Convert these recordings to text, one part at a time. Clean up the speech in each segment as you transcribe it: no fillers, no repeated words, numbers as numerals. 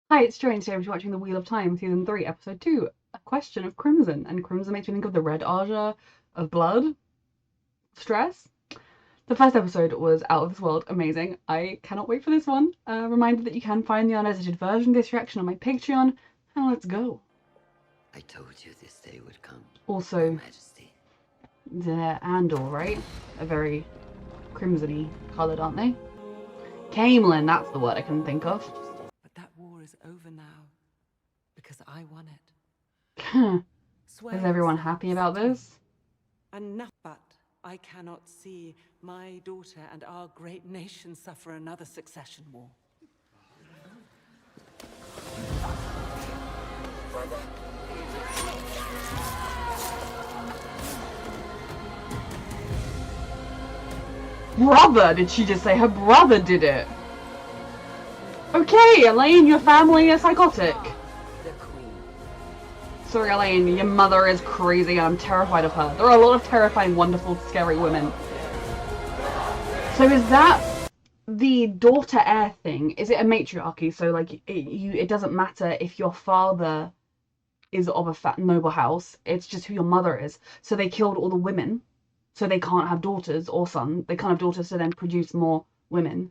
Hi, it's Joy, and today we're watching The Wheel of Time, Season 3, Episode 2, A Question of Crimson. And crimson makes me think of the red Aja of blood, stress. The first episode was out of this world, amazing. I cannot wait for this one. Reminder that you can find the unedited version of this reaction on my Patreon, and let's go. I told you this day would come. Also, Your Majesty. they're Andor, right? Are very crimson-y coloured, aren't they? Camelin, that's the word I couldn't think of. But that war is over now, because I won it. Is everyone happy about this? And not, but I cannot see my daughter and our great nation suffer another succession war. Brother? Did she just say her brother did it? Okay, Elaine, your family is psychotic. The Queen. Sorry, Elaine, your mother is crazy and I'm terrified of her. There are a lot of terrifying, wonderful, scary women. So is that the daughter-heir thing? Is it a matriarchy? So, like, it doesn't matter if your father is of a fat noble house, it's just who your mother is. So they killed all the women, so they can't have daughters or sons. They can't have daughters to then produce more women.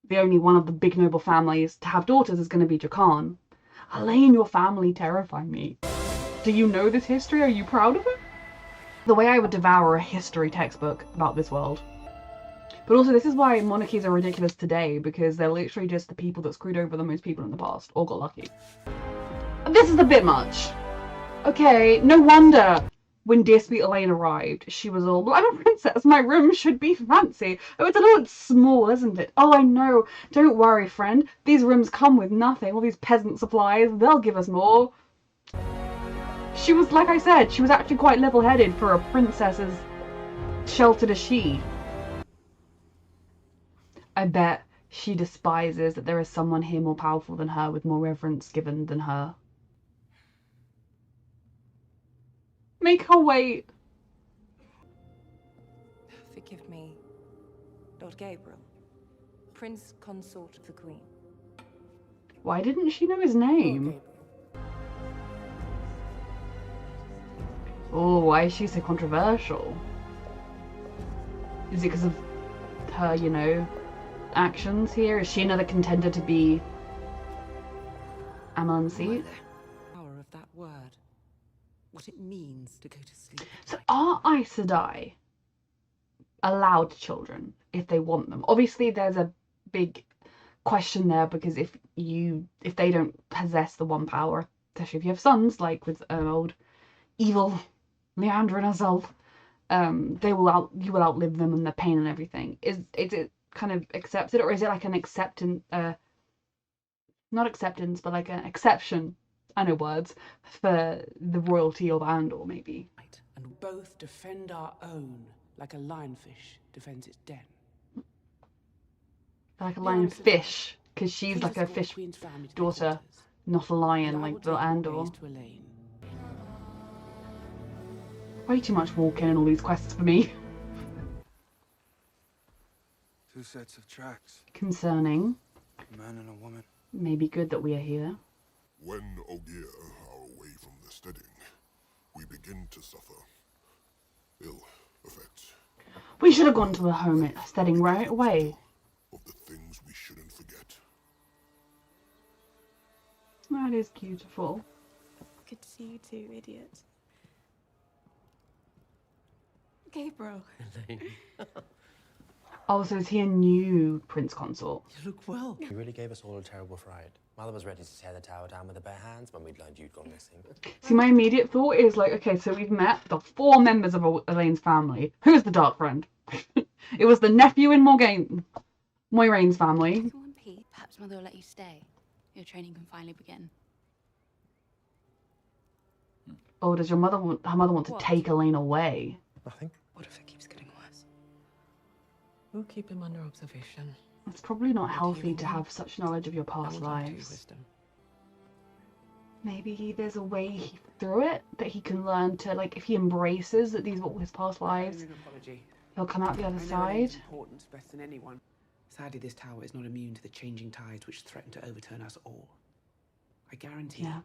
The only one of the big noble families to have daughters is going to be Jakan. Elaine, your family terrify me. Do you know this history? Are you proud of it? The way I would devour a history textbook about this world. But also, this is why monarchies are ridiculous today, because they're literally just the people that screwed over the most people in the past, or got lucky. This is a bit much. Okay, no wonder when dear sweet Elaine arrived, she was all, well, I'm a princess, my room should be fancy. Oh, it's a little small, isn't it? Oh, I know. Don't worry, friend. These rooms come with nothing. All these peasant supplies, they'll give us more. She was, like I said, she was actually quite level-headed for a princess as sheltered as she. I bet she despises that there is someone here more powerful than her, with more reverence given than her. Make her wait. Forgive me, Lord Gabriel, Prince Consort of the Queen. Why didn't she know his name? Oh, why is she so controversial? Is it because of her, you know, actions here? Is she another contender to be Amalfi? The power of that word. What it means to go to sleep. So are Aes Sedai allowed children if they want them? Obviously there's a big question there, because if they don't possess the one power, especially if you have sons, like with old evil Leandra and herself, you will outlive them and their pain and everything. Is it kind of accepted, or is it like an acceptance, not acceptance, but like an exception, I know words, for the royalty of Andor, maybe? And both defend our own, like a lionfish defends its den. Like a lionfish, because she's like a fish daughter, not a lion like the Andor. Way too much walking and all these quests for me. 2 sets of tracks. Concerning. A man and a woman. Maybe good that we are here. When Ogier are away from the steading, we begin to suffer ill effects. We should have gone to the home steading right away. Of the things we shouldn't forget. That is beautiful. Good to see you too, idiot. Gabriel. Elaine. Oh, so is he a new Prince Consort? You look well. You really gave us all a terrible fright. Mother was ready to tear the tower down with her bare hands when we'd learned you'd gone missing. See, my immediate thought is like, okay, so we've met the 4 members of Elaine's family. Who's the Dark Friend? It was the nephew in Moiraine's family. Come on, Pete. Perhaps Mother will let you stay. Your training can finally begin. Oh, does her mother want to take Elaine away? Nothing. What if it keeps getting worse? We'll keep him under observation. It's probably not healthy to have such knowledge of your past lives. Wisdom. Maybe there's a way through it that he can learn to, like, if he embraces that these were all his past lives, he'll come out the other side. Importance better than anyone. Sadly, this tower is not immune to the changing tides which threaten to overturn us all. I guarantee Yeah.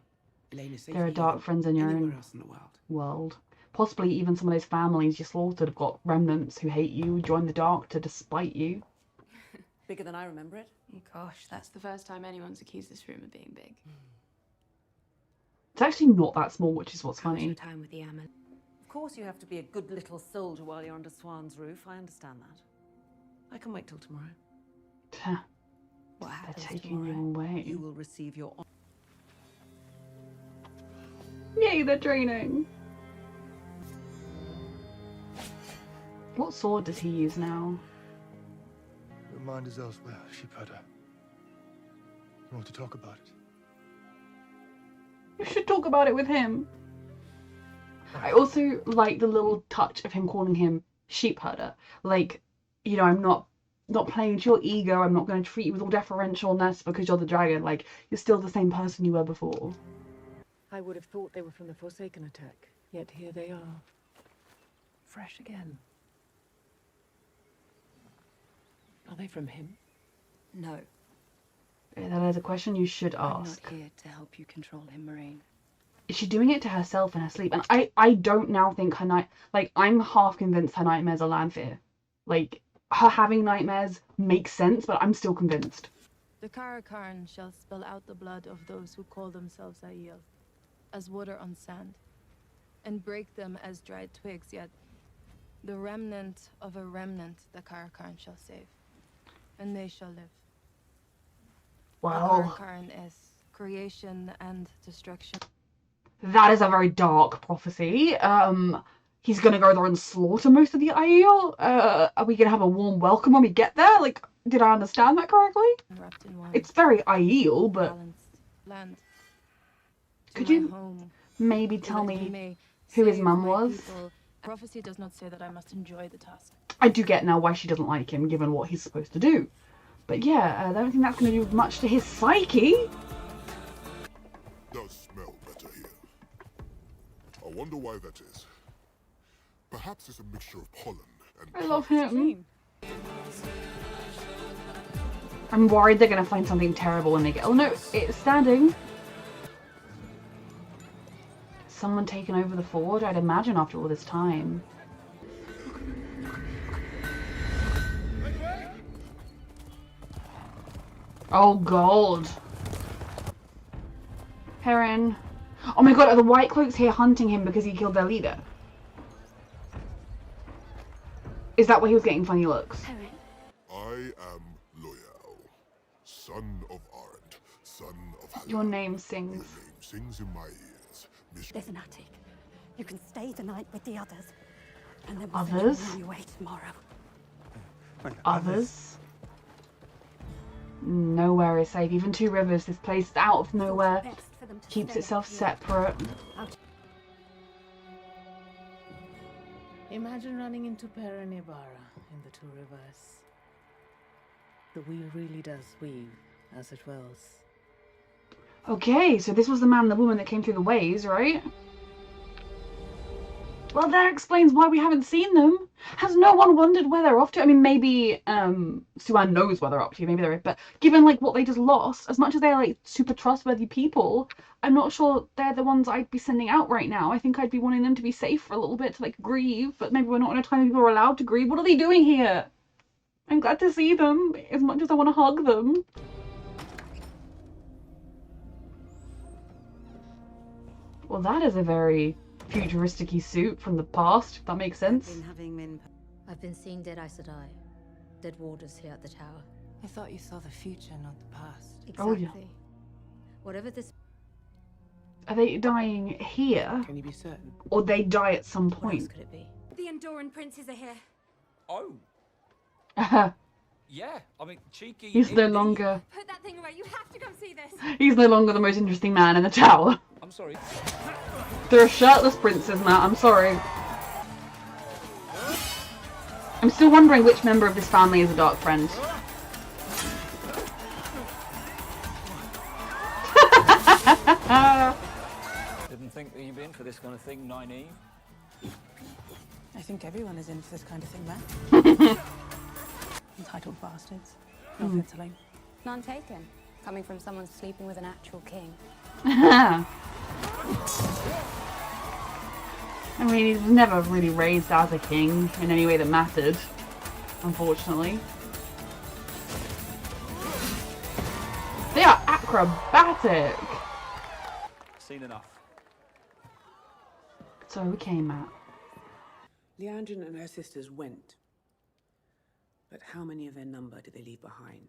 Elaine is safe There are here dark than friends in your anywhere own else in the world. world. Possibly even some of those families you slaughtered have got remnants who hate you, who join the dark to despite you. Bigger than I remember it. Gosh, that's the first time anyone's accused this room of being big. It's actually not that small, which is what's How was your funny. time with the Aiel? Of course you have to be a good little soldier while you're under Swan's roof. I understand that. I can wait till tomorrow. What They're happens taking tomorrow? you away. You will receive your Yay, they're training! What sword does he use now? Your mind is elsewhere, sheepherder. You want to talk about it? You should talk about it with him. I also like the little touch of him calling him sheepherder. Like, you know, I'm not playing to your ego. I'm not going to treat you with all deferentialness because you're the dragon. Like, you're still the same person you were before. I would have thought they were from the Forsaken attack, yet here they are. Fresh again. Are they from him? No, That is a question you should I'm ask. not here to help you control him, Marine. Is she doing it to herself in her sleep? And I don't now think her night... Like, I'm half convinced her nightmares are Lanfear. Like, her having nightmares makes sense, but I'm still convinced. The Karakarn shall spill out the blood of those who call themselves Aiel, as water on sand, and break them as dried twigs, yet the remnant of a remnant the Karakarn shall save, and they shall live. Wow. The Karakarn is creation and destruction. That is a very dark prophecy. He's gonna go there and slaughter most of the Aiel. Are we gonna have a warm welcome when we get there? Like, did I understand that correctly? Wrapped in one It's very Aiel, but balanced land. To could my you home, maybe so tell that he me may who his save mum my was? people. Prophecy does not say that I must enjoy the task. I do get now why she doesn't like him, given what he's supposed to do. But yeah, I don't think that's going to do much to his psyche. Does smell better here. I wonder why that is. Perhaps it's a mixture of pollen and... I love him. I'm worried they're going to find something terrible when they get... Oh no, it's standing. Someone taken over the forge, I'd imagine, after all this time. Oh god. Heron. Oh my god, are the White Cloaks here hunting him because he killed their leader? Is that why he was getting funny looks? I am Loyal, son of Arendt, son of Halil. Your name Your sings. name sings in my ears. There's an attic. You can stay the night with the others. And then we'll Others? send you on your way tomorrow. Others? Nowhere is safe. Even Two Rivers, this place out of nowhere, Best for them to keeps stay itself here. separate. Imagine running into Perenibara in the Two Rivers. The wheel really does weave as it wills. Okay, so this was the man and the woman that came through the ways, right? Well, that explains why we haven't seen them. Has no one wondered where they're off to? I mean, maybe Suan knows where they're up to. Maybe they're... But given, like, what they just lost, as much as they're, like, super trustworthy people, I'm not sure they're the ones I'd be sending out right now. I think I'd be wanting them to be safe for a little bit to, like, grieve. But maybe we're not in a time when people are allowed to grieve. What are they doing here? I'm glad to see them, as much as I want to hug them. Well, that is a very futuristic-y suit from the past, if that makes sense. I've been seeing dead Aes Sedai. Dead warders here at the tower. I thought you saw the future, not the past. Oh, Exactly. yeah. Whatever this... Are they dying here? Can you be certain? Or they die at some What else point? could it be? The Andoran princes are here. Oh, yeah. I mean, cheeky. He's no indeed. longer... Put that thing away. You have to come see this. He's no longer the most interesting man in the tower. I'm sorry. There are shirtless princes, Matt. I'm sorry. I'm still wondering which member of this family is a dark friend. Didn't think that you'd be in for this kind of thing, Nynaeve. I think everyone is in for this kind of thing, man. Entitled bastards. No offense, Elaine. None taken. Coming from someone sleeping with an actual king. I mean, he was never really raised as a king in any way that mattered, unfortunately. They are acrobatic! Seen enough. So we came at. Leandrin and her sisters went. But how many of their number did they leave behind?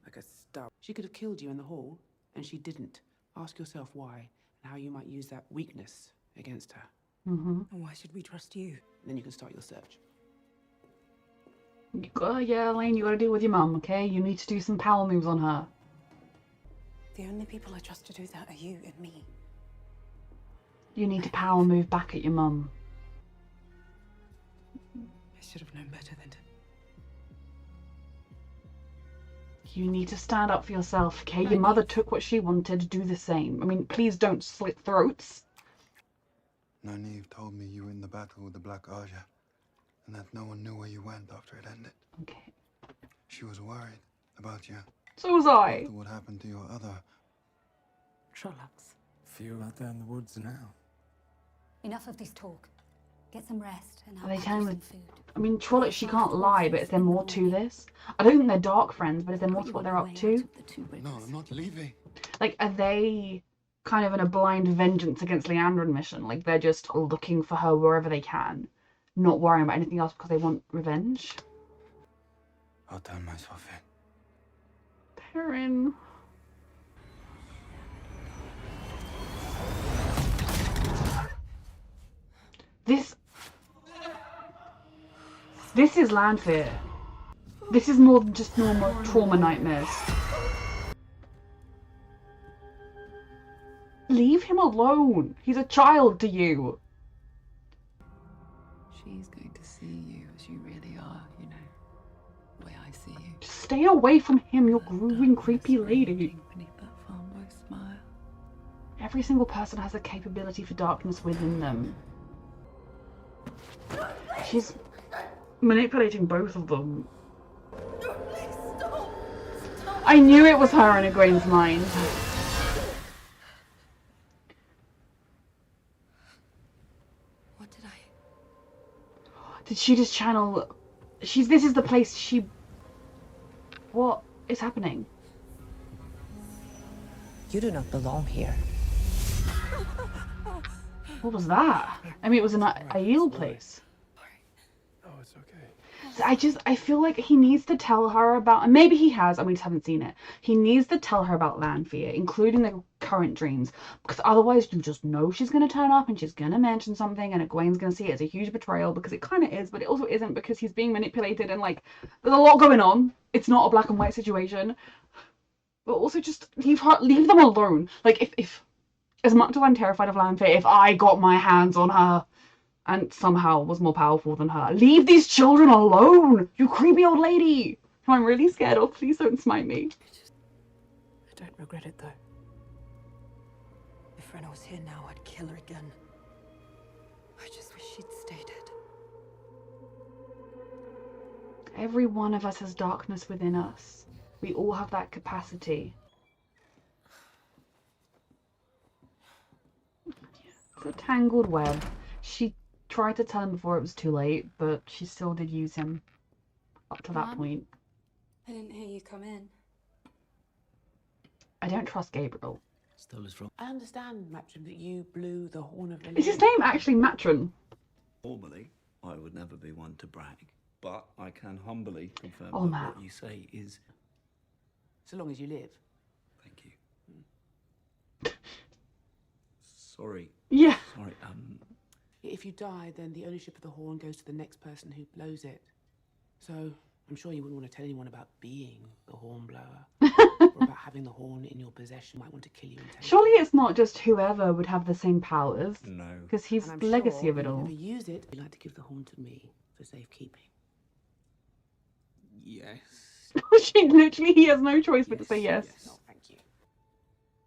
Like a star. She could have killed you in the hall, and she didn't. Ask yourself why, and how you might use that weakness against her. And why should we trust you? Then you can start your search. Yeah, Elaine, you gotta deal with your mum, okay? You need to do some power moves on her. The only people I trust to do that are you and me. You need to power move back at your mum. I should have known better than to... You need to stand up for yourself, okay? Your mother took what she wanted, do the same. I mean, please don't slit throats. Nynaeve told me you were in the battle with the Black Aja, and that no one knew where you went after it ended. Okay. She was worried about you. So was I. After what happened to your other... Trollocs. Few out there in the woods now. Enough of this talk. Get some rest and Are I'll they pack telling you me? some food. I mean, Trollocs, she can't lie, but is there more to this? I don't think they're dark friends, but is there more to what they're up to? No, I'm not leaving. Like, are they kind of in a blind vengeance against Leandrin mission? Like, they're just looking for her wherever they can, not worrying about anything else because they want revenge? I'll turn myself in. Perrin. This is Lanfear. This is more than just normal trauma nightmares. Leave him alone. He's a child to you. She's going to see you as you really are, you know. The way I see you. Just stay away from him, you grooving, creepy lady. Beneath that farm boy smile. Every single person has a capability for darkness within them. She's manipulating both of them. I knew it was her in Egwene's mind. What did I... Did she just channel... This is the place she... What is happening? You do not belong here. What was that? I mean, it was an Aiel place. Oh, it's okay. I feel like he needs to tell her about, and maybe he has, and we just haven't seen it. He needs to tell her about Lanfear, including the current dreams, because otherwise you just know she's going to turn up and she's going to mention something, and Egwene's going to see it as a huge betrayal, because it kind of is, but it also isn't, because he's being manipulated, and like, there's a lot going on. It's not a black and white situation. But also just leave them alone. Like, if as much as I'm terrified of Lanfear, if I got my hands on her and somehow was more powerful than her, leave these children alone, you creepy old lady, who I'm really scared of. Please don't smite me. I don't regret it, though. If Renna was here now, I'd kill her again. I just wish she'd stay dead. Every one of us has darkness within us. We all have that capacity. It's a tangled web. She tried to tell him before it was too late, but she still did use him up to that point. I didn't hear you come in. I don't trust Gabriel. Stole us from. I understand, Matrim, that you blew the horn of Is his name actually Matron? Formally, I would never be one to brag, but I can humbly confirm Oh, that man. what you say is... So long as you live. Thank you. Sorry. Yeah. Sorry, If you die, then the ownership of the horn goes to the next person who blows it. So, I'm sure you wouldn't want to tell anyone about being the horn blower. Or about having the horn in your possession. Might want to kill you and take Surely it's not just whoever would have the same powers. No. Because he's And I'm the legacy sure of it if you all. never use it, you'd like to give the horn to me for safekeeping. Yes. He has no choice but to say yes. No, thank you.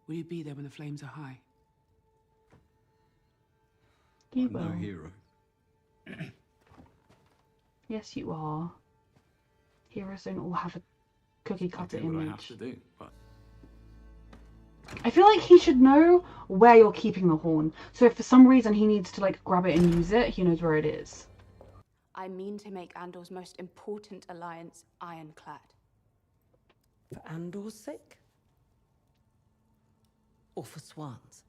Will you be there when the flames are high? You I'm no will. hero. Yes, you are. Heroes don't all have a cookie I cutter do what I have image. to do, but... I feel like he should know where you're keeping the horn. So if for some reason he needs to like grab it and use it, he knows where it is. I mean to make Andor's most important alliance ironclad. For Andor's sake? Or for Swan's?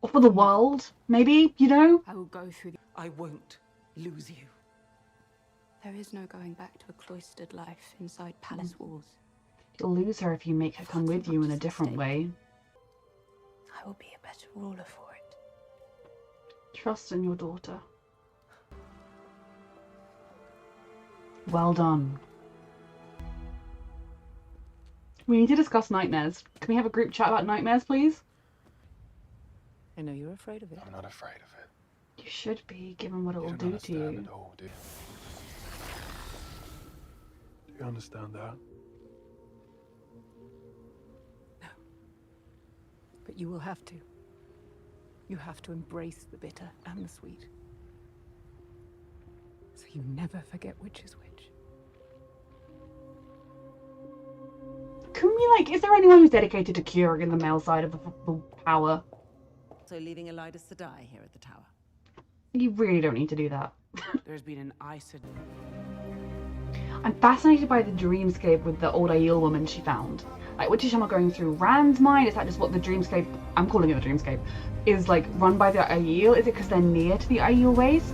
Or for the world, maybe, you know? I will go through the... I won't lose you. There is no going back to a cloistered life inside palace walls. You'll lose her if you make her come with you in a different way. I will be a better ruler for it. Trust in your daughter. Well done. We need to discuss nightmares. Can we have a group chat about nightmares, please? I know you're afraid of it. I'm not afraid of it. You should be, given what it will do to you. At all, do you? Do you understand that? No. But you will have to. You have to embrace the bitter and the sweet. So you never forget which is which. Can we, like, is there anyone who's dedicated to curing the male side of the power? So leaving Elidas to die here at the tower. You really don't need to do that. There's been an ice. I'm fascinated by the dreamscape with the old Aiel woman she found. Like, which is Shama going through Rand's mind? Is that just what the dreamscape, I'm calling it the dreamscape, is like run by the Aiel? Is it because they're near to the Aiel wastes?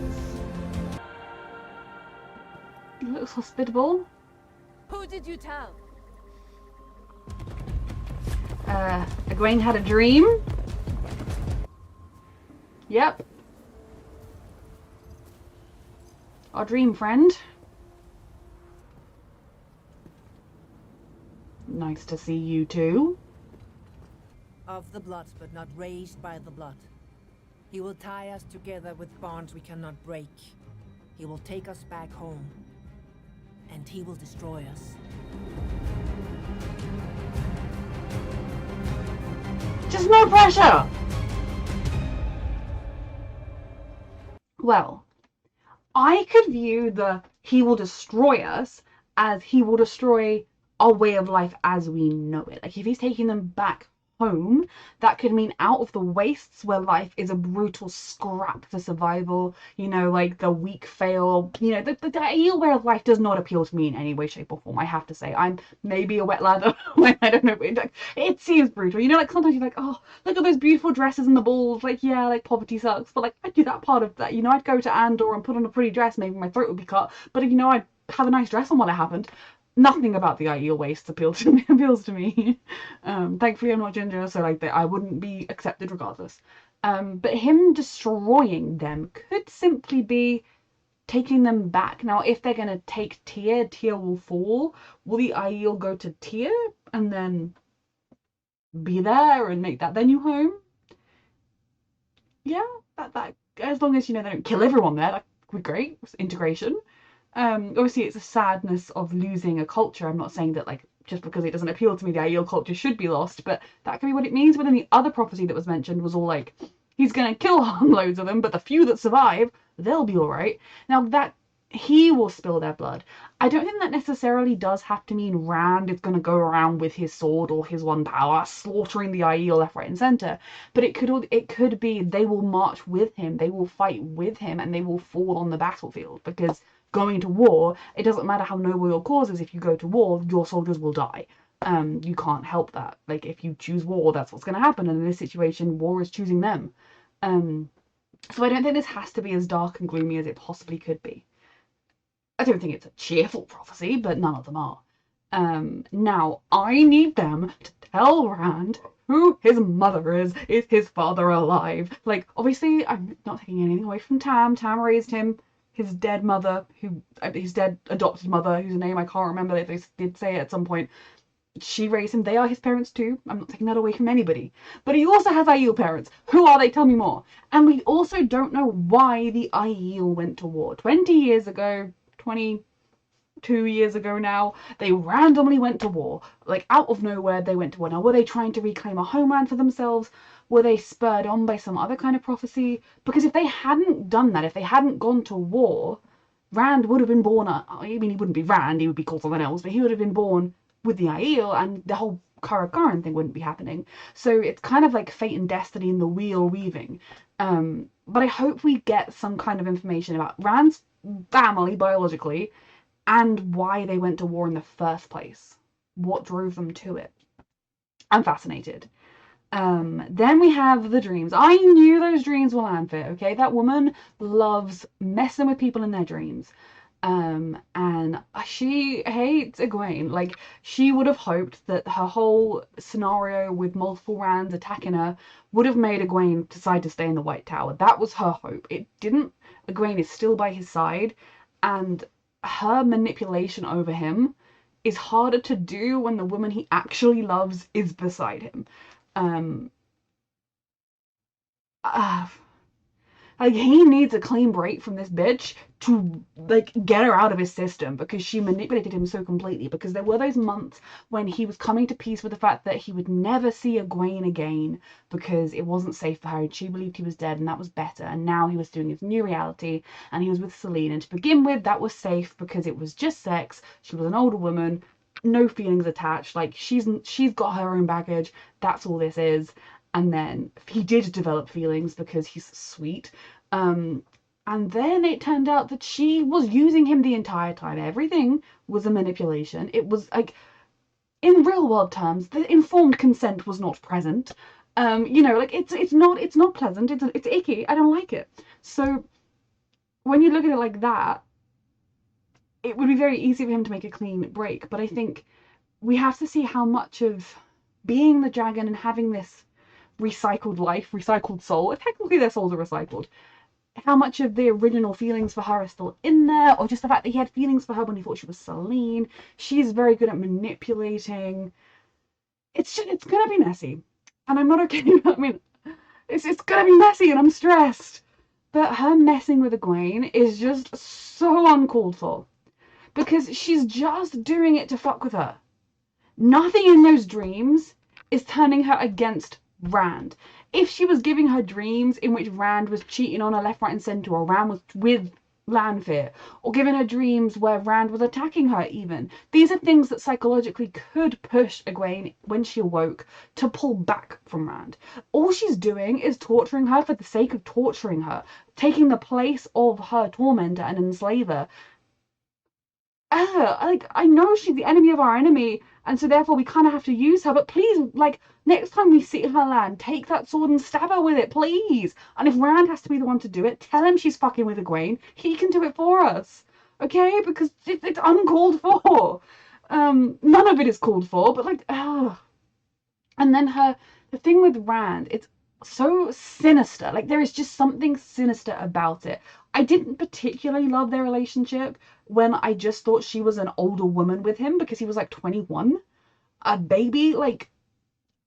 It looks hospitable. Who did you tell? Egwene had a dream. Yep. Our dream friend. Nice to see you too. Of the blood, but not raised by the blood. He will tie us together with bonds we cannot break. He will take us back home. And he will destroy us. Just no pressure! Well, I could view the he will destroy us as he will destroy our way of life as we know it. Like, if he's taking them back home, that could mean out of the wastes where life is a brutal scrap for survival, you know, like the weak fail, you know, the ideal way of life does not appeal to me in any way, shape or form, I have to say. I'm maybe a wet ladder when I don't know, it seems brutal, you know, like sometimes you're like, oh, look at those beautiful dresses and the balls, like, yeah, like poverty sucks, but like I'd do that part of that, you know, I'd go to Andor and put on a pretty dress, maybe my throat would be cut, but you know, I'd have a nice dress on while it happened. Nothing about the Aiel waste appeals to me. Thankfully I'm not ginger, so like I wouldn't be accepted regardless. But him destroying them could simply be taking them back. Now, if they're gonna take Tyr, Tyr will fall. Will the Aiel go to Tyr and then be there and make that their new home? Yeah, that as long as, you know, they don't kill everyone there, that would be great. Integration. Obviously it's a sadness of losing a culture. I'm not saying that, like, just because it doesn't appeal to me the Aiel culture should be lost, but that could be what it means. But then the other prophecy that was mentioned was all like, he's gonna kill loads of them, but the few that survive, they'll be alright. Now that he will spill their blood, I don't think that necessarily does have to mean Rand is gonna go around with his sword or his one power slaughtering the Aiel left, right and centre, but it could be they will march with him, they will fight with him, and they will fall on the battlefield, because going to war, it doesn't matter how noble your cause is, if you go to war, your soldiers will die. You can't help that. Like, if you choose war, that's what's going to happen, and in this situation, war is choosing them. So I don't think this has to be as dark and gloomy as it possibly could be. I don't think it's a cheerful prophecy, but none of them are. Now, I need them to tell Rand who his mother is his father alive? Like, obviously, I'm not taking anything away from Tam. Tam raised him. His dead mother, his dead adopted mother, whose name I can't remember, if they did say it at some point, she raised him. They are his parents too. I'm not taking that away from anybody. But he also has Aiel parents. Who are they? Tell me more. And we also don't know why the Aiel went to war. 20 years ago, 22 years ago now, they randomly went to war. Like, out of nowhere, they went to war. Now, were they trying to reclaim a homeland for themselves? Were they spurred on by some other kind of prophecy? Because if they hadn't done that, if they hadn't gone to war, Rand would have been born, I mean, he wouldn't be Rand, he would be called something else, but he would have been born with the Aiel, and the whole Karakaren thing wouldn't be happening. So it's kind of like fate and destiny and the wheel weaving. But I hope we get some kind of information about Rand's family biologically and why they went to war in the first place. What drove them to it. I'm fascinated. Then we have the dreams. I knew those dreams were Lanfear, okay? That woman loves messing with people in their dreams. And she hates Egwene. Like, she would have hoped that her whole scenario with multiple Rands attacking her would have made Egwene decide to stay in the White Tower. That was her hope. It didn't. Egwene is still by his side, and her manipulation over him is harder to do when the woman he actually loves is beside him. Like, he needs a clean break from this bitch to, like, get her out of his system, because she manipulated him so completely. Because there were those months when he was coming to peace with the fact that he would never see Egwene again because it wasn't safe for her, and she believed he was dead, and that was better. And now he was doing his new reality, and he was with Selene. And to begin with, that was safe because it was just sex. She was an older woman, no feelings attached. Like, she's got her own baggage. That's all this is. And then he did develop feelings because he's sweet. And then it turned out that she was using him the entire time. Everything was a manipulation. It was like, in real world terms, the informed consent was not present. You know, like, it's not pleasant. It's icky. I don't like it. So when you look at it like that, it would be very easy for him to make a clean break. But I think we have to see how much of being the dragon and having this recycled life, recycled soul, if technically their souls are recycled, how much of the original feelings for her are still in there, or just the fact that he had feelings for her when he thought she was Selene. She's very good at manipulating. It's gonna be messy, and I'm not okay. I mean, it's gonna be messy, and I'm stressed. But her messing with Egwene is just so uncalled for, because she's just doing it to fuck with her. Nothing in those dreams is turning her against Rand. If she was giving her dreams in which Rand was cheating on her left, right, and centre, or Rand was with Lanfear, or giving her dreams where Rand was attacking her even, these are things that psychologically could push Egwene, when she awoke, to pull back from Rand. All she's doing is torturing her for the sake of torturing her, taking the place of her tormentor and enslaver. Like, I know she's the enemy of our enemy, and so therefore we kind of have to use her, but please, like, next time we see her land, take that sword and stab her with it, please. And if Rand has to be the one to do it, tell him she's fucking with Egwene. He can do it for us, okay? Because it's uncalled for. None of it is called for, but, like, and then the thing with Rand, it's so sinister. Like, there is just something sinister about it. I didn't particularly love their relationship when I just thought she was an older woman with him, because he was like 21, a baby. Like,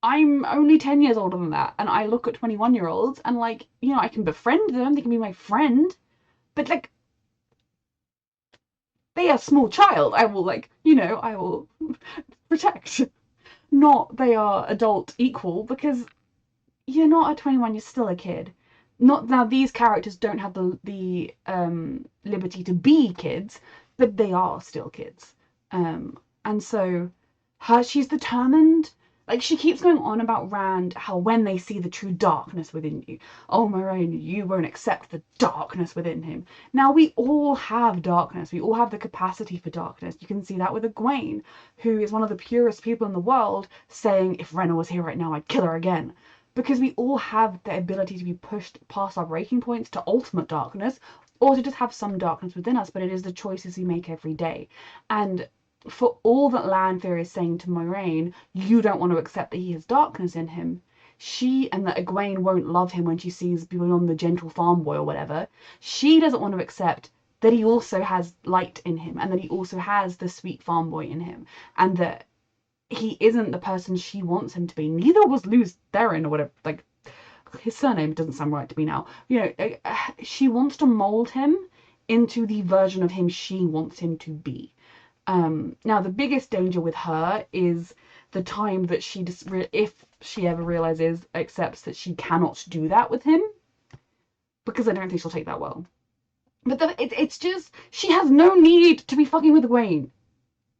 I'm only 10 years older than that, and I look at 21-year-olds and, like, you know, I can befriend them, they can be my friend, but, like, they are a small child. I will, like, you know, I will protect. Not they are adult equal, because you're not at 21, you're still a kid. Not now, these characters don't have the liberty to be kids, but they are still kids. And so she's determined. Like, she keeps going on about Rand, how when they see the true darkness within you, oh, Moraine, you won't accept the darkness within him. Now, we all have darkness. We all have the capacity for darkness. You can see that with Egwene, who is one of the purest people in the world, saying, if Renna was here right now, I'd kill her again. Because we all have the ability to be pushed past our breaking points to ultimate darkness, or to just have some darkness within us, but it is the choices we make every day. And for all that Lanfear is saying to Moraine, you don't want to accept that he has darkness in him, and that Egwene won't love him when she sees beyond the gentle farm boy or whatever, she doesn't want to accept that he also has light in him, and that he also has the sweet farm boy in him, and that he isn't the person she wants him to be. Neither was Lews Therin, or whatever, like, his surname doesn't sound right to me now. You know, she wants to mold him into the version of him she wants him to be. Now, the biggest danger with her is the time that she just, if she ever realizes, accepts that she cannot do that with him, because I don't think she'll take that well. But it's just, she has no need to be fucking with Egwene.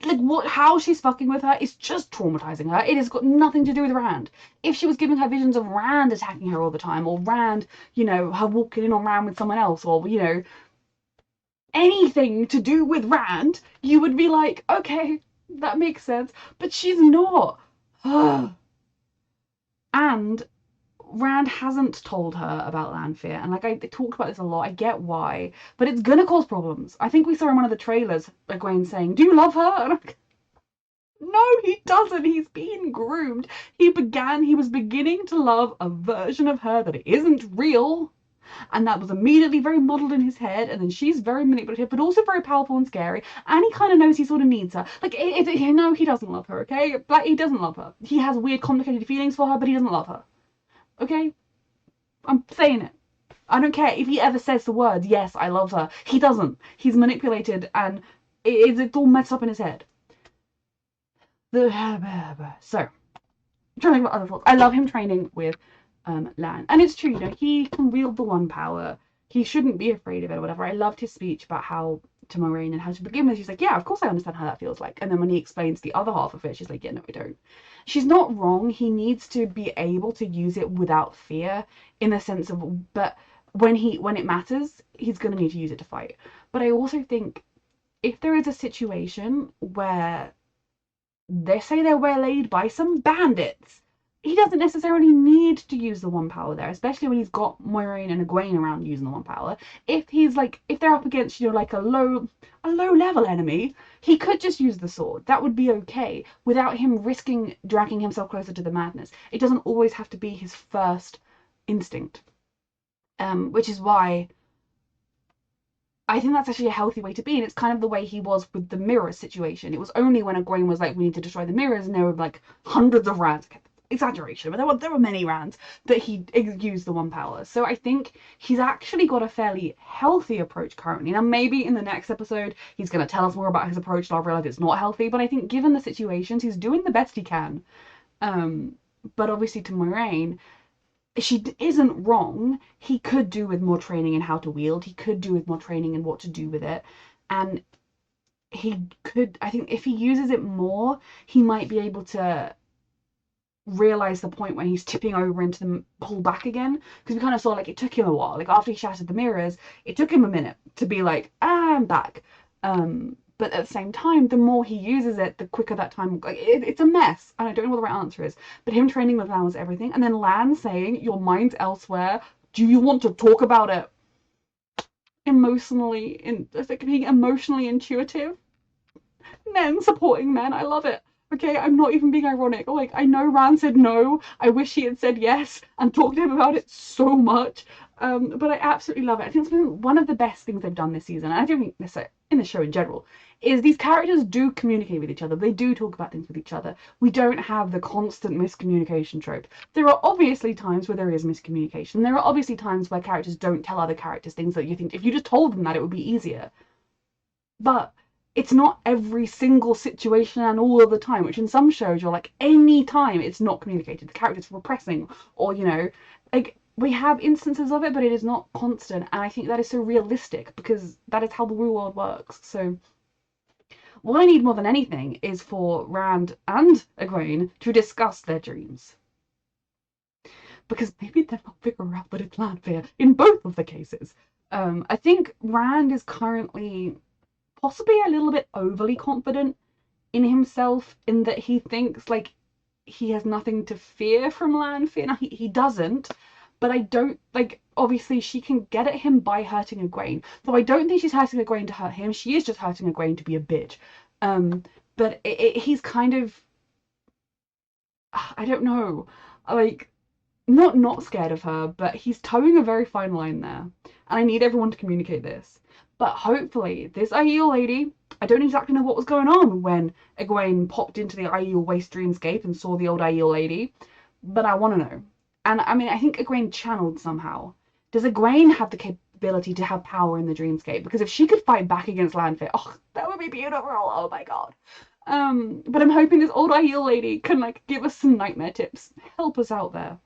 like how she's fucking with her is just traumatizing her. It has got nothing to do with Rand. If she was giving her visions of Rand attacking her all the time, or Rand, you know, her walking in on Rand with someone else, or, you know, anything to do with Rand, you would be like, okay, that makes sense. But she's not. And Rand hasn't told her about Lanfear, and like I talked about this a lot, I get why, but it's gonna cause problems. I think we saw in one of the trailers Egwene saying, "Do you love her?" And I'm like, no, he doesn't. He's been groomed. He was beginning to love a version of her that isn't real, and that was immediately very modeled in his head, and then she's very manipulative, but also very powerful and scary, and he kind of knows he sort of needs her. Like, no, he doesn't love her, okay? Like, he doesn't love her. He has weird, complicated feelings for her, but he doesn't love her. Okay? I'm saying it. I don't care if he ever says the words, yes, I love her. He doesn't. He's manipulated, and it's all messed up in his head. So, I'm trying to think about other thoughts. I love him training with Lan. And it's true, you know, he can wield the one power. He shouldn't be afraid of it or whatever. I loved his speech about how to Moiraine and how to begin with. She's like, yeah, of course I understand how that feels like. And then when he explains the other half of it, she's like, yeah, no, I don't. She's not wrong. He needs to be able to use it without fear, in the sense of, but when it matters, he's going to need to use it to fight. But I also think if there is a situation where they say they're waylaid by some bandits, he doesn't necessarily need to use the one power there, especially when he's got Moiraine and Egwene around using the one power. If they're up against, you know, like a low level enemy, he could just use the sword. That would be okay, without him risking dragging himself closer to the madness. It doesn't always have to be his first instinct. Which is why I think that's actually a healthy way to be, and it's kind of the way he was with the mirror situation. It was only when Egwene was like, we need to destroy the mirrors, and there were like hundreds of Rands. Exaggeration, but there were many Rands that he used the one power. So I think he's actually got a fairly healthy approach currently. Now maybe in the next episode he's going to tell us more about his approach, and I'll realize it's not healthy. But I think given the situations, he's doing the best he can. But obviously to Moiraine, she isn't wrong. He could do with more training in how to wield. He could do with more training in what to do with it, and he could. I think if he uses it more, he might be able to realize the point when he's tipping over into the pull back again, because we kind of saw like it took him a while. Like after he shattered the mirrors, it took him a minute to be like, I'm back. But at the same time, the more he uses it, the quicker that time. Like it's a mess, and I don't know what the right answer is. But him training with Lan was everything, and then Lan saying, "Your mind's elsewhere. Do you want to talk about it?" Being emotionally intuitive. Men supporting men, I love it. Okay, I'm not even being ironic. Like, I know Rand said no. I wish he had said yes and talked to him about it so much. But I absolutely love it. I think it's been one of the best things they've done this season. And I don't think this in the show in general, is these characters do communicate with each other. They do talk about things with each other. We don't have the constant miscommunication trope. There are obviously times where there is miscommunication. There are obviously times where characters don't tell other characters things that you think if you just told them that, it would be easier. But it's not every single situation and all of the time, which in some shows you're like, any time it's not communicated, the character's repressing, or, you know, like, we have instances of it, but it is not constant, and I think that is so realistic, because that is how the real world works. So what I need more than anything is for Rand and Egwene to discuss their dreams. Because maybe they'll not figure out that it's Lanfear in both of the cases. I think Rand is currently possibly a little bit overly confident in himself, in that he thinks like he has nothing to fear from Lanfear. Now, he doesn't, but I don't, like, obviously she can get at him by hurting Egwene, though I don't think she's hurting Egwene to hurt him. She is just hurting Egwene to be a bitch. But he's kind of, I don't know, like, not scared of her, but he's towing a very fine line there, and I need everyone to communicate this. But hopefully, this Aiel lady, I don't exactly know what was going on when Egwene popped into the Aiel Waste Dreamscape and saw the old Aiel lady, but I want to know. And I mean, I think Egwene channeled somehow. Does Egwene have the capability to have power in the Dreamscape? Because if she could fight back against Lanfear, oh, that would be beautiful. Oh my god. But I'm hoping this old Aiel lady can, like, give us some nightmare tips. Help us out there.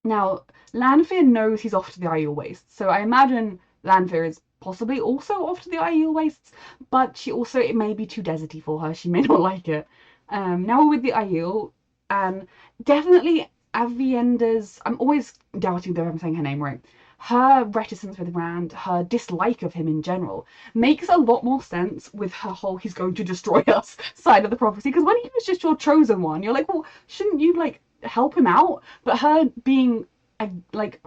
Now, Lanfear knows he's off to the Aiel Waste, so I imagine Lanfear is possibly also off to the Aiel wastes, but she also, it may be too deserty for her. She may not like it. Now we're with the Aiel, and definitely Avienda's, I'm always doubting that I'm saying her name right. Her reticence with Rand, her dislike of him in general, makes a lot more sense with her whole "he's going to destroy us" side of the prophecy. Because when he was just your chosen one, you're like, well, shouldn't you like help him out? But her being like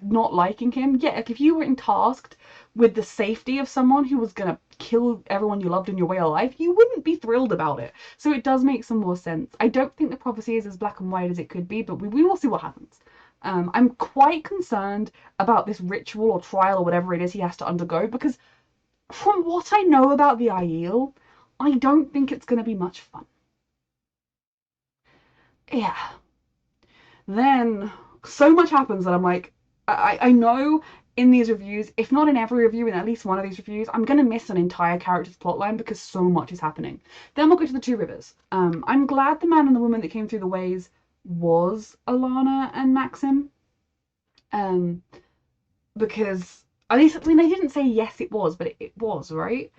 not liking him, yeah, like if you were tasked with the safety of someone who was gonna kill everyone you loved in your way of life, you wouldn't be thrilled about it. So it does make some more sense. I don't think the prophecy is as black and white as it could be, but we will see what happens. I'm quite concerned about this ritual or trial or whatever it is he has to undergo, because from what I know about the Aiel, I don't think it's going to be much fun. Yeah. Then so much happens that I'm like, I know in these reviews, if not in every review, in at least one of these reviews, I'm going to miss an entire character's plotline because so much is happening. Then we'll go to the Two Rivers. I'm glad the man and the woman that came through the ways was Alana and Maxim. Because at least, I mean, they didn't say yes it was, but it was, right?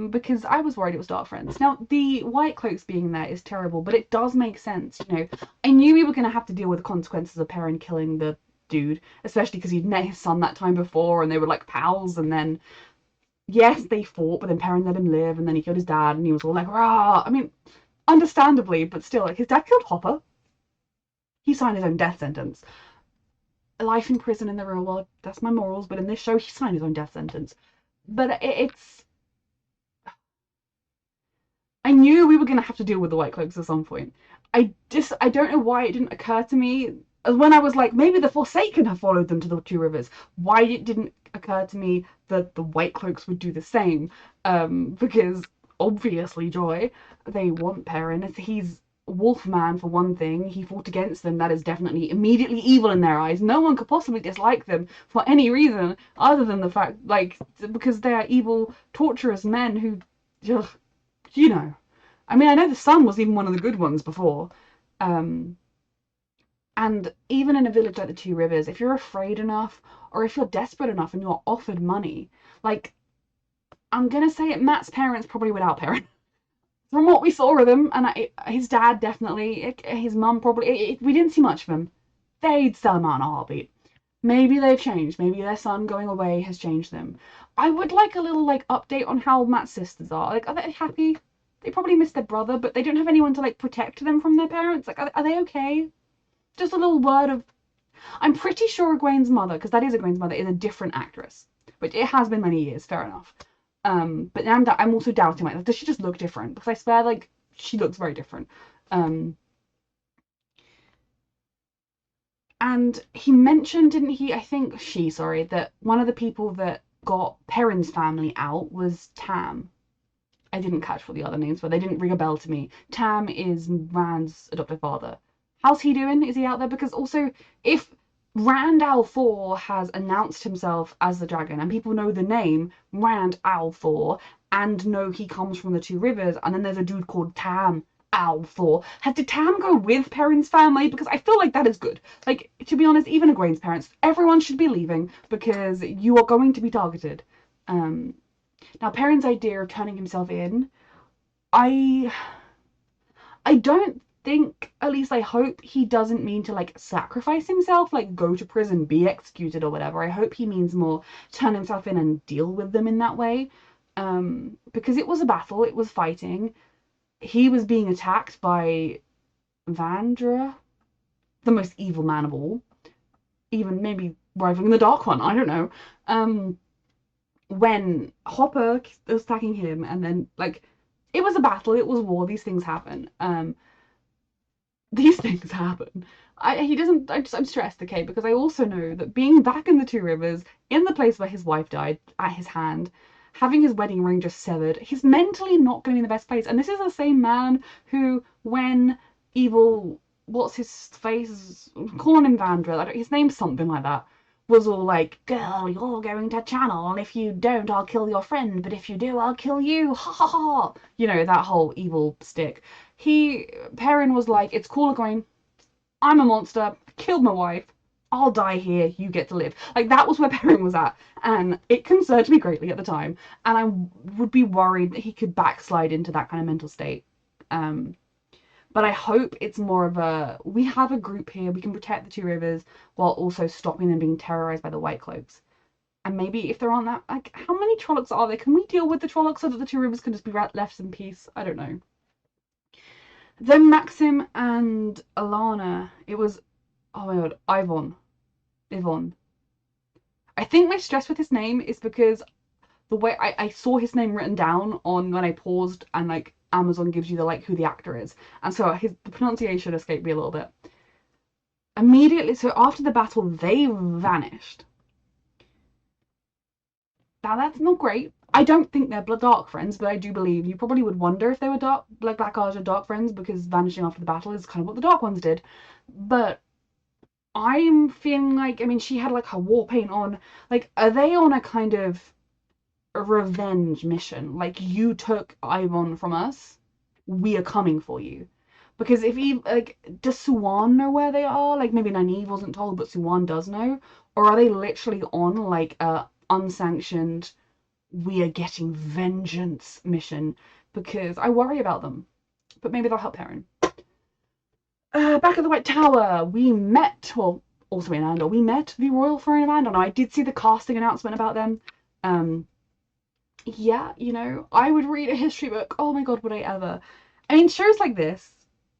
Because I was worried it was Dark Friends. Now, the White Cloaks being there is terrible, but it does make sense, you know. I knew we were going to have to deal with the consequences of Perrin killing the dude, especially because he'd met his son that time before, and they were like pals, and then, yes, they fought, but then Perrin let him live, and then he killed his dad, and he was all like, rah! I mean, understandably, but still, like, his dad killed Hopper. He signed his own death sentence. Life in prison in the real world, that's my morals, but in this show, he signed his own death sentence. But it's... I knew we were going to have to deal with the White Cloaks at some point. I don't know why it didn't occur to me when I was like, maybe the Forsaken have followed them to the Two Rivers. Why it didn't occur to me that the White Cloaks would do the same. Because obviously, Joy, they want Perrin. He's Wolfman for one thing. He fought against them. That is definitely immediately evil in their eyes. No one could possibly dislike them for any reason other than the fact, like, because they are evil, torturous men who just... You know, I mean, I know the son was even one of the good ones before. And even in a village like the Two Rivers, if you're afraid enough, or if you're desperate enough and you're offered money, like, I'm going to say it, Matt's parents probably without Perrin. From what we saw of him, and his dad definitely, his mum probably, we didn't see much of him. They'd sell him out in a heartbeat. Maybe they've changed. Maybe their son going away has changed them. I would like a little, like, update on how Matt's sisters are. Like, are they happy? They probably miss their brother, but they don't have anyone to, like, protect them from their parents. Like, are they okay? Just a little word of... I'm pretty sure Egwene's mother, because that is Egwene's mother, is a different actress. But it has been many years, fair enough. But now I'm also doubting, like, does she just look different? Because I swear, like, she looks very different. And he mentioned, didn't he, that one of the people that got Perrin's family out was Tam. I didn't catch what the other names were. They didn't ring a bell to me. Tam is Rand's adoptive father. How's he doing? Is he out there? Because also, if Rand al'Thor has announced himself as the dragon, and people know the name Rand al'Thor, and know he comes from the Two Rivers, and then there's a dude called Tam al'Thor. Did Tam go with Perrin's family? Because I feel like that is good. Like, to be honest, even Egwene's parents, everyone should be leaving because you are going to be targeted. Now, Perrin's idea of turning himself in, I don't think, at least I hope, he doesn't mean to, like, sacrifice himself, like, go to prison, be executed or whatever. I hope he means more turn himself in and deal with them in that way. Because it was a battle, it was fighting. He was being attacked by Vandra, the most evil man of all. Even maybe rivaling the Dark One, I don't know. When Hopper was attacking him, and then, like, it was a battle, it was war, these things happen. These things happen. I'm stressed, okay, because I also know that being back in the Two Rivers, in the place where his wife died at his hand, having his wedding ring just severed, he's mentally not going to be in the best place. And this is the same man who, when evil, what's his face, calling him Vandra, his name's something like that, was all like, girl, you're going to Channel, and if you don't, I'll kill your friend, but if you do, I'll kill you, ha ha ha. You know, that whole evil stick. Perrin was like, it's cool, Egwene, I'm a monster, killed my wife, I'll die here, you get to live. Like, that was where Perrin was at, and it concerned me greatly at the time, and I would be worried that he could backslide into that kind of mental state. But I hope it's more of a, we have a group here, we can protect the Two Rivers while also stopping them being terrorized by the White Cloaks. And maybe if there aren't that, like, how many Trollocs are there? Can we deal with the Trollocs so that the Two Rivers can just be left in peace? I don't know. Then Maxim and Alana, it was, oh my god, Yvonne. I think my stress with his name is because the way I saw his name written down on when I paused, and like Amazon gives you the like who the actor is, and so the pronunciation escaped me a little bit. Immediately, so after the battle, they vanished. Now that's not great. I don't think they're dark friends, but I do believe you probably would wonder if they were Black Archer dark friends, because vanishing after the battle is kind of what the Dark Ones did. But I'm feeling like, I mean, she had like her war paint on. Like, are they on a kind of a revenge mission? Like, you took Ivan from us, we are coming for you. Because if he, like, does Suwan know where they are? Like, maybe Nynaeve wasn't told, but Suwan does know. Or are they literally on like a unsanctioned, we are getting vengeance mission? Because I worry about them. But maybe they'll help Perrin. Back at the White Tower, we met, well, also in Andor, we met the Royal Throne of Andor. Now, I did see the casting announcement about them. Yeah, you know, I would read a history book. Oh my god, would I ever? I mean, shows like this,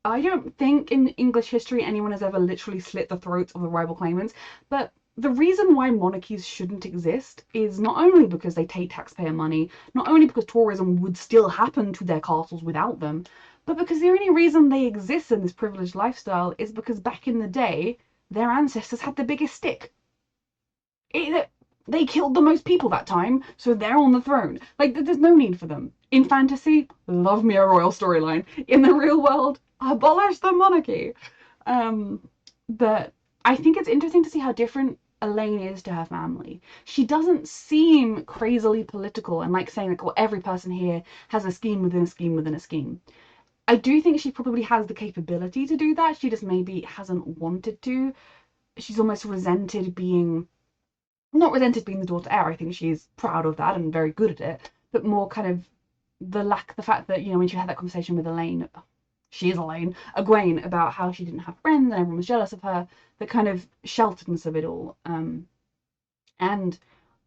I don't think in English history anyone has ever literally slit the throats of the rival claimants, but the reason why monarchies shouldn't exist is not only because they take taxpayer money, not only because tourism would still happen to their castles without them, but because the only reason they exist in this privileged lifestyle is because back in the day, their ancestors had the biggest stick. They killed the most people that time, so they're on the throne. Like, there's no need for them. In fantasy, love me a royal storyline. In the real world, abolish the monarchy. But I think it's interesting to see how different Elaine is to her family. She doesn't seem crazily political and like saying, like, well, every person here has a scheme within a scheme within a scheme. I do think she probably has the capability to do that. She just maybe hasn't wanted to. She's almost resented being, not resented being the daughter heir. I think she's proud of that and very good at it, but more kind of the fact that, you know, when she had that conversation with Elaine, she is Elaine, Egwene, about how she didn't have friends and everyone was jealous of her, the kind of shelteredness of it all. And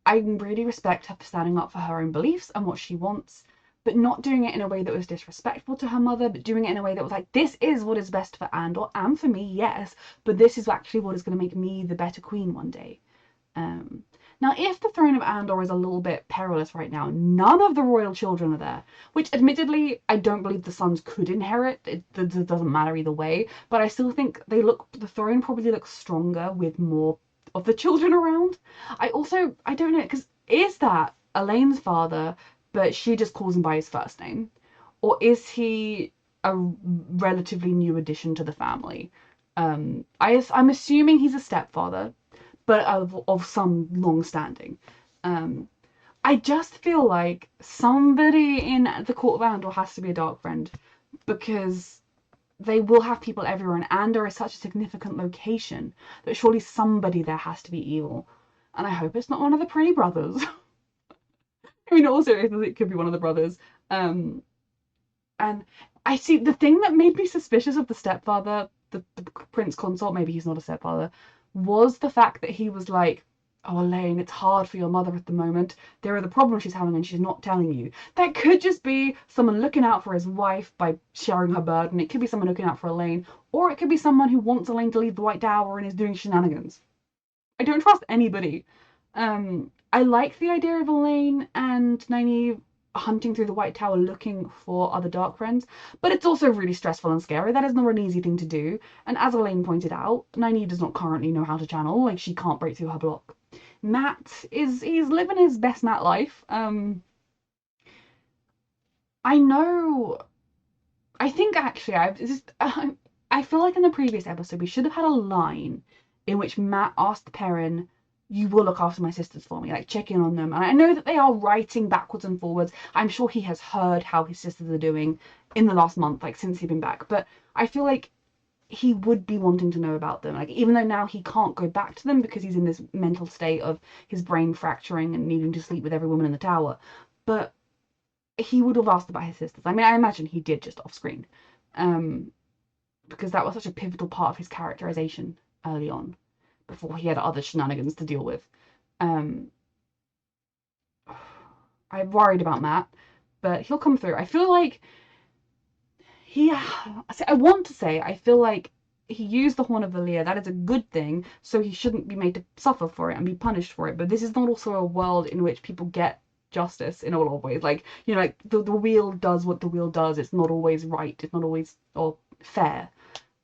I really respect her for standing up for her own beliefs and what she wants, but not doing it in a way that was disrespectful to her mother, but doing it in a way that was like, this is what is best for Andor and for me, yes, but this is actually what is going to make me the better queen one day. Now, if the throne of Andor is a little bit perilous right now, none of the royal children are there, which admittedly, I don't believe the sons could inherit. It doesn't matter either way, but I still think the throne probably looks stronger with more of the children around. I don't know, because is that Elaine's father, but she just calls him by his first name? Or is he a relatively new addition to the family? I'm assuming he's a stepfather, but of some long standing. I just feel like somebody in the Court of Andor has to be a dark friend, because they will have people everywhere, and Andor is such a significant location that surely somebody there has to be evil. And I hope it's not one of the Prey brothers. I mean, also it could be one of the brothers. And I see the thing that made me suspicious of the stepfather, the prince consort, maybe he's not a stepfather, was the fact that he was like, oh, Elaine, it's hard for your mother at the moment. There are the problems she's having and she's not telling you. That could just be someone looking out for his wife by sharing her burden. It could be someone looking out for Elaine, or it could be someone who wants Elaine to leave the White Tower and is doing shenanigans. I don't trust anybody. I like the idea of Elaine and Nynaeve hunting through the White Tower looking for other dark friends, but it's also really stressful and scary. That is not an easy thing to do, and as Elaine pointed out, Nynaeve does not currently know how to channel. Like, she can't break through her block. Matt he's living his best Matt life. I think actually I feel like in the previous episode we should have had a line in which Matt asked Perrin, you will look after my sisters for me, like check in on them. And I know that they are writing backwards and forwards. I'm sure he has heard how his sisters are doing in the last month, like since he's been back. But I feel like he would be wanting to know about them. Like, even though now he can't go back to them because he's in this mental state of his brain fracturing and needing to sleep with every woman in the tower, but he would have asked about his sisters. I mean, I imagine he did just off screen, because that was such a pivotal part of his characterization early on, before he had other shenanigans to deal with. I'm worried about Matt, but he'll come through. I feel like I feel like he used the Horn of Valere. That is a good thing, so he shouldn't be made to suffer for it and be punished for it. But this is not also a world in which people get justice in a lot of ways. Like, you know, like the wheel does what the wheel does. It's not always right. It's not always or fair.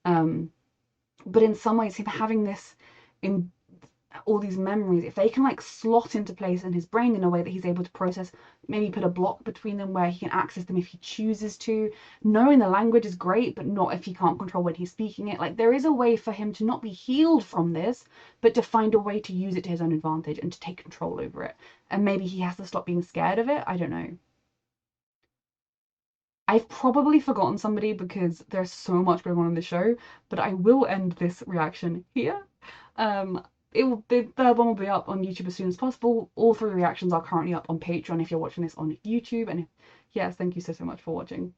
But in some ways, him having this in all these memories, if they can like slot into place in his brain in a way that he's able to process, maybe put a block between them where he can access them if he chooses to. Knowing the language is great, but not if he can't control when he's speaking it. Like, there is a way for him to not be healed from this, but to find a way to use it to his own advantage and to take control over it. And maybe he has to stop being scared of it. I don't know. I've probably forgotten somebody because there's so much going on in the show, but I will end this reaction here. The third one will be up on YouTube as soon as possible. All 3 reactions are currently up on Patreon if you're watching this on YouTube. And yes, thank you so much for watching.